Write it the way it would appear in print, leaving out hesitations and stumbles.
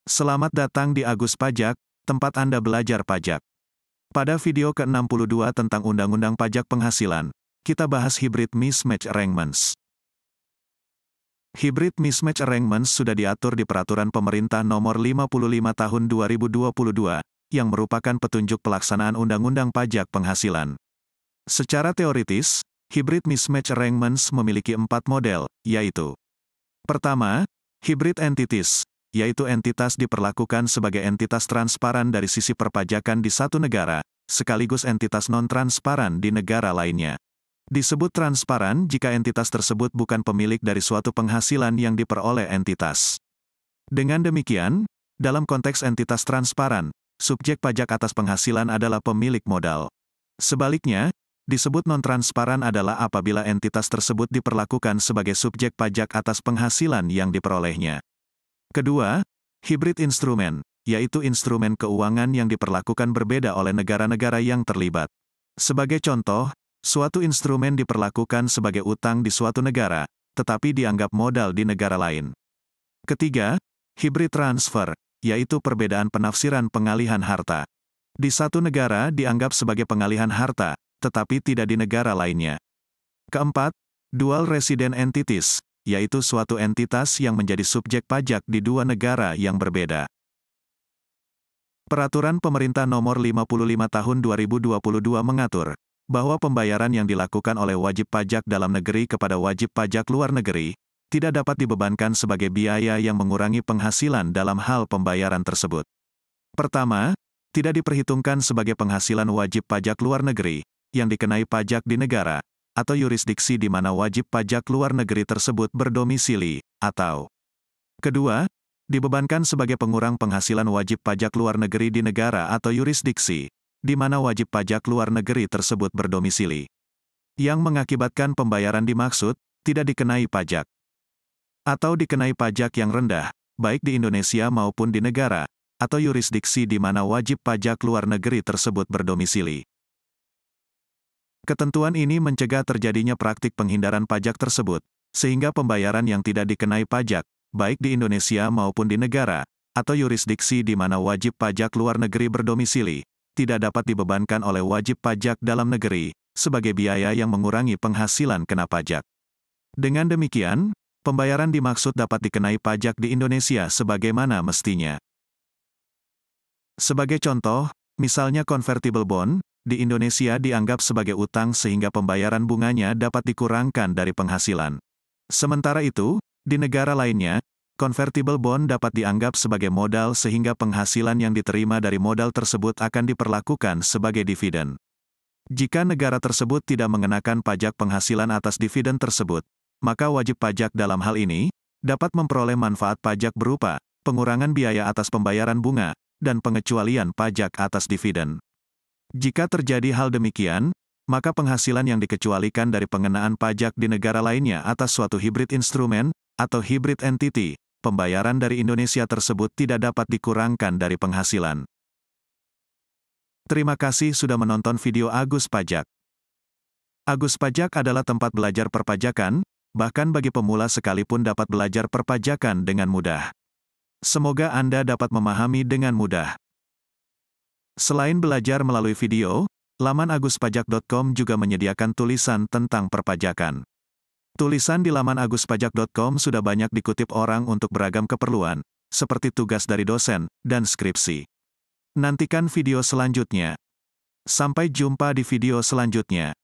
Selamat datang di Agus Pajak, tempat Anda belajar pajak. Pada video ke-62 tentang Undang-Undang Pajak Penghasilan, kita bahas Hybrid Mismatch Arrangements. Hybrid Mismatch Arrangements sudah diatur di Peraturan Pemerintah Nomor 55 Tahun 2022, yang merupakan petunjuk pelaksanaan Undang-Undang Pajak Penghasilan. Secara teoritis, Hybrid Mismatch Arrangements memiliki 4 model, yaitu: pertama, Hybrid Entities, yaitu entitas diperlakukan sebagai entitas transparan dari sisi perpajakan di satu negara, sekaligus entitas non-transparan di negara lainnya. Disebut transparan jika entitas tersebut bukan pemilik dari suatu penghasilan yang diperoleh entitas. Dengan demikian, dalam konteks entitas transparan, subjek pajak atas penghasilan adalah pemilik modal. Sebaliknya, disebut non-transparan adalah apabila entitas tersebut diperlakukan sebagai subjek pajak atas penghasilan yang diperolehnya. Kedua, hybrid instrumen, yaitu instrumen keuangan yang diperlakukan berbeda oleh negara-negara yang terlibat. Sebagai contoh, suatu instrumen diperlakukan sebagai utang di suatu negara, tetapi dianggap modal di negara lain. Ketiga, hybrid transfer, yaitu perbedaan penafsiran pengalihan harta. Di satu negara dianggap sebagai pengalihan harta, tetapi tidak di negara lainnya. Keempat, dual resident entities, yaitu suatu entitas yang menjadi subjek pajak di dua negara yang berbeda. Peraturan Pemerintah Nomor 55 Tahun 2022 mengatur bahwa pembayaran yang dilakukan oleh wajib pajak dalam negeri kepada wajib pajak luar negeri tidak dapat dibebankan sebagai biaya yang mengurangi penghasilan dalam hal pembayaran tersebut. Pertama, tidak diperhitungkan sebagai penghasilan wajib pajak luar negeri yang dikenai pajak di negara atau yurisdiksi di mana wajib pajak luar negeri tersebut berdomisili, atau kedua, dibebankan sebagai pengurang penghasilan wajib pajak luar negeri di negara atau yurisdiksi, di mana wajib pajak luar negeri tersebut berdomisili. Yang mengakibatkan pembayaran dimaksud, tidak dikenai pajak. Atau dikenai pajak yang rendah, baik di Indonesia maupun di negara, atau yurisdiksi di mana wajib pajak luar negeri tersebut berdomisili. Ketentuan ini mencegah terjadinya praktik penghindaran pajak tersebut, sehingga pembayaran yang tidak dikenai pajak, baik di Indonesia maupun di negara, atau yurisdiksi di mana wajib pajak luar negeri berdomisili, tidak dapat dibebankan oleh wajib pajak dalam negeri, sebagai biaya yang mengurangi penghasilan kena pajak. Dengan demikian, pembayaran dimaksud dapat dikenai pajak di Indonesia sebagaimana mestinya. Sebagai contoh, misalnya convertible bond, di Indonesia dianggap sebagai utang sehingga pembayaran bunganya dapat dikurangkan dari penghasilan. Sementara itu, di negara lainnya, convertible bond dapat dianggap sebagai modal sehingga penghasilan yang diterima dari modal tersebut akan diperlakukan sebagai dividen. Jika negara tersebut tidak mengenakan pajak penghasilan atas dividen tersebut, maka wajib pajak dalam hal ini dapat memperoleh manfaat pajak berupa pengurangan biaya atas pembayaran bunga dan pengecualian pajak atas dividen. Jika terjadi hal demikian, maka penghasilan yang dikecualikan dari pengenaan pajak di negara lainnya atas suatu hybrid instrumen, atau hybrid entity, pembayaran dari Indonesia tersebut tidak dapat dikurangkan dari penghasilan. Terima kasih sudah menonton video Agus Pajak. Agus Pajak adalah tempat belajar perpajakan, bahkan bagi pemula sekalipun dapat belajar perpajakan dengan mudah. Semoga Anda dapat memahami dengan mudah. Selain belajar melalui video, laman aguspajak.com juga menyediakan tulisan tentang perpajakan. Tulisan di laman aguspajak.com sudah banyak dikutip orang untuk beragam keperluan, seperti tugas dari dosen dan skripsi. Nantikan video selanjutnya. Sampai jumpa di video selanjutnya.